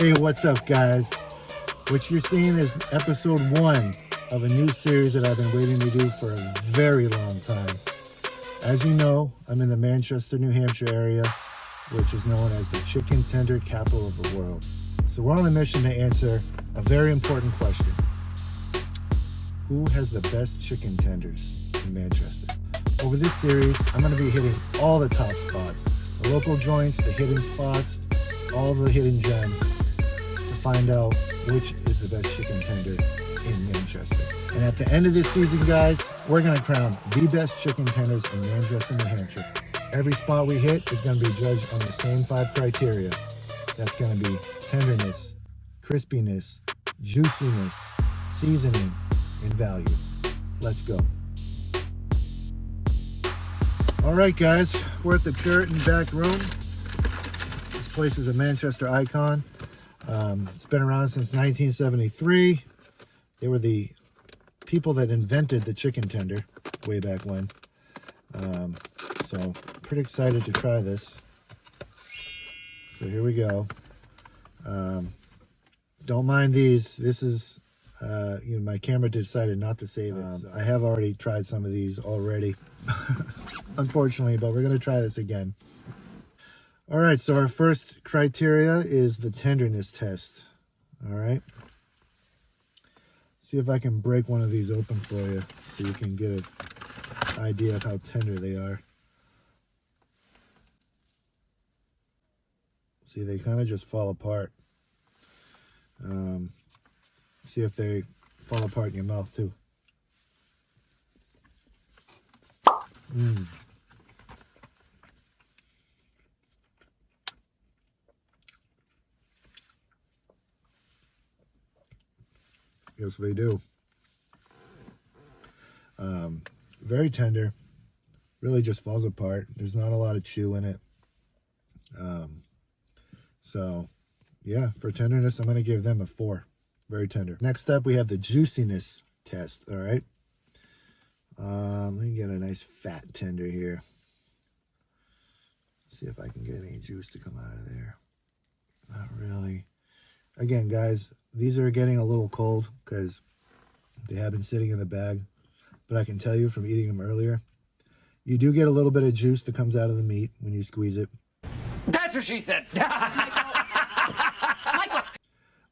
Hey, what's up, guys? What you're seeing is episode 1 of a new series that I've been waiting to do for a very long time. As you know, I'm in the Manchester, New Hampshire area, which is known as the chicken tender capital of the world. So we're on a mission to answer a very important question. Who has the best chicken tenders in Manchester? Over this series, I'm going to be hitting all the top spots, the local joints, the hidden spots, all the hidden gems, to find out which is the best chicken tender in Manchester. And at the end of this season, guys, we're going to crown the best chicken tenders in Manchester, New Hampshire. Every spot we hit is going to be judged on the same 5 criteria. That's going to be tenderness, crispiness, juiciness, seasoning, and value. Let's go. All right, guys, we're at the Puritan Backroom. This place is a Manchester icon. It's been around since 1973. They were the people that invented the chicken tender way back when. So pretty excited to try this. So here we go. Don't mind these. This is, my camera decided not to save it. I have already tried some of these already, unfortunately, but we're going to try this again. All right, so our first criteria is the tenderness test. All right. See if I can break one of these open for you so you can get an idea of how tender they are. See, they kind of just fall apart. See if they fall apart in your mouth too. Yes, they do. Very tender. Really just falls apart. There's not a lot of chew in it. So, yeah, for tenderness, I'm going to give them a 4. Very tender. Next up, we have the juiciness test, all right? Let me get a nice fat tender here. See if I can get any juice to come out of there. Not really. Again, guys, these are getting a little cold because they have been sitting in the bag. But I can tell you from eating them earlier, you do get a little bit of juice that comes out of the meat when you squeeze it. That's what she said.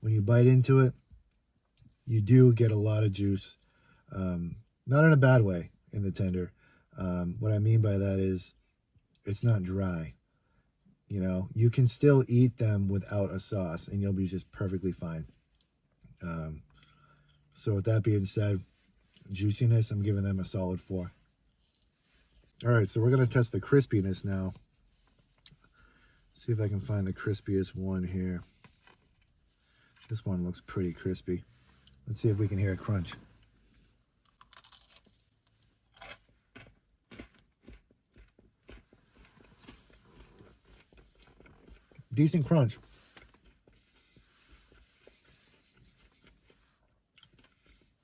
When you bite into it, you do get a lot of juice. Not in a bad way in the tender. What I mean by that is it's not dry. You know, you can still eat them without a sauce and you'll be just perfectly fine. So with that being said, juiciness, I'm giving them a solid 4. All right, so we're going to test the crispiness now. See if I can find the crispiest one here. This one looks pretty crispy. Let's see if we can hear a crunch. Decent crunch.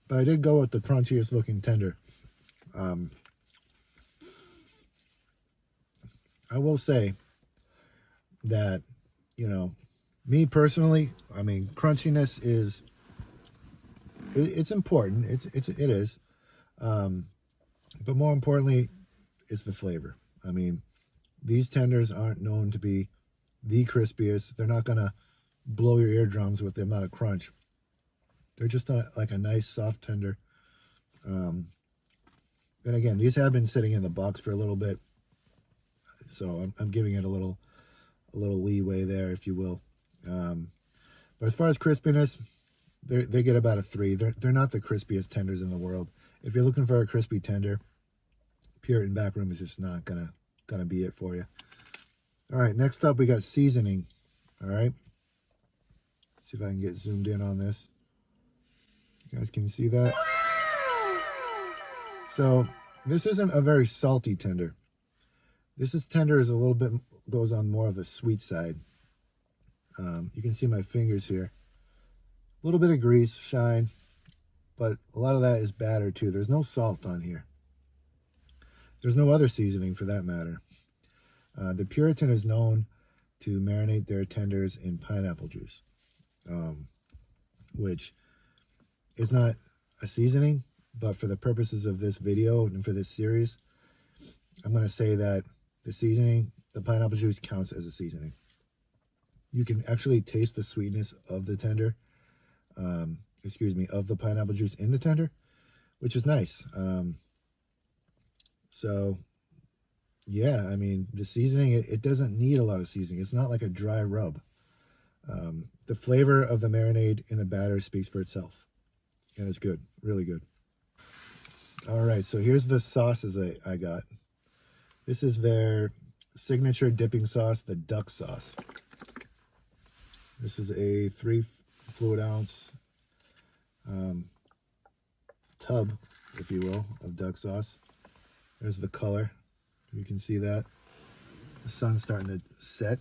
But I did go with the crunchiest looking tender. I will say that, me personally, I mean, crunchiness is, it's important. It is. But more importantly, it's the flavor. I mean, these tenders aren't known to be the crispiest. They're not going to blow your eardrums with the amount of crunch. They're just like a nice soft tender. And again, these have been sitting in the box for a little bit. So I'm giving it a little leeway there, if you will. But as far as crispiness, they get about a 3. They're not the crispiest tenders in the world. If you're looking for a crispy tender, Puritan Backroom is just not gonna be it for you. All right, next up we got seasoning. All right, see if I can get zoomed in on this. You guys can see that. So this isn't a very salty tender. Tender is a little bit, goes on more of the sweet side. You can see my fingers here. A little bit of grease, shine, but a lot of that is batter too. There's no salt on here. There's no other seasoning for that matter. The Puritan is known to marinate their tenders in pineapple juice. which is not a seasoning, but for the purposes of this video and for this series, I'm going to say that the seasoning, the pineapple juice, counts as a seasoning. You can actually taste the sweetness of the tender, of the pineapple juice in the tender, which is nice. So, yeah, I mean, the seasoning, it doesn't need a lot of seasoning. It's not like a dry rub. The flavor of the marinade in the batter speaks for itself. And it's good, really good. All right, so here's the sauces I got. This is their signature dipping sauce, the duck sauce. This is a 3 fluid ounce tub, if you will, of duck sauce. There's the color. You can see that. The sun's starting to set,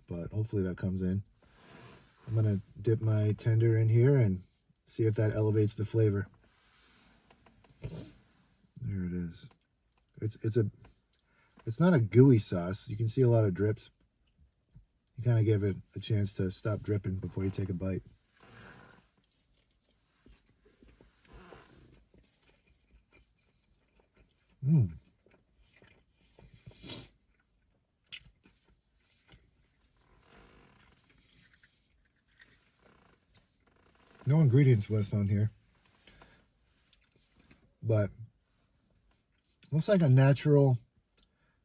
but hopefully that comes in. I'm going to dip my tender in here and see if that elevates the flavor. There it is. It's not a gooey sauce. You can see a lot of drips. You kind of give it a chance to stop dripping before you take a bite. No ingredients list on here, but looks like a natural,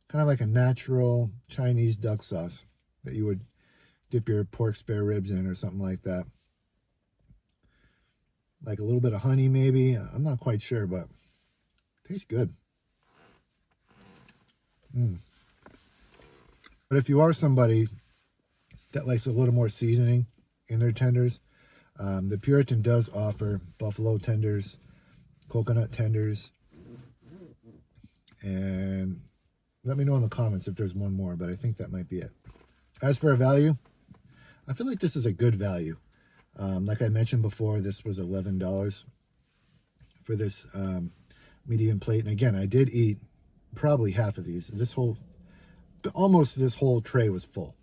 kind of like a natural Chinese duck sauce that you would dip your pork spare ribs in or something like that. Like a little bit of honey maybe. I'm not quite sure, but tastes good. But if you are somebody that likes a little more seasoning in their tenders, the Puritan does offer buffalo tenders, coconut tenders, and let me know in the comments if there's one more, but I think that might be it. As for a value, I feel like this is a good value. Like I mentioned before, this was $11 for this medium plate. And again, I did eat probably half of these. Almost this whole tray was full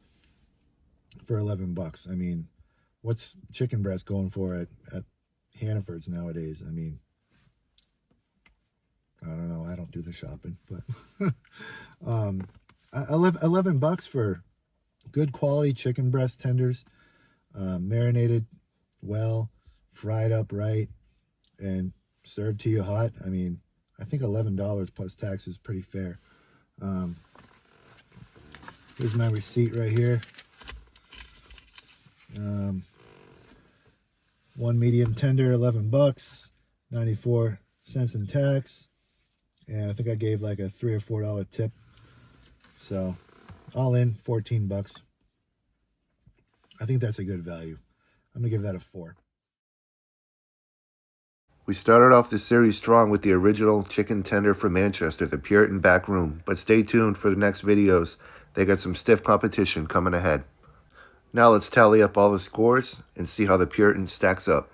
for 11 bucks. I mean, what's chicken breast going for at Hannaford's nowadays? I mean, I don't know. I don't do the shopping, but 11 bucks for good quality chicken breast tenders, marinated well, fried up right, and served to you hot. I mean, I think $11 plus tax is pretty fair. Here's my receipt right here. One medium tender, 11 bucks, 94 cents in tax. And I think I gave like a $3 or $4 tip. So all in 14 bucks. I think that's a good value. I'm gonna give that a 4. We started off this series strong with the original chicken tender from Manchester, the Puritan Backroom, but stay tuned for the next videos. They got some stiff competition coming ahead. Now let's tally up all the scores and see how the Puritan stacks up.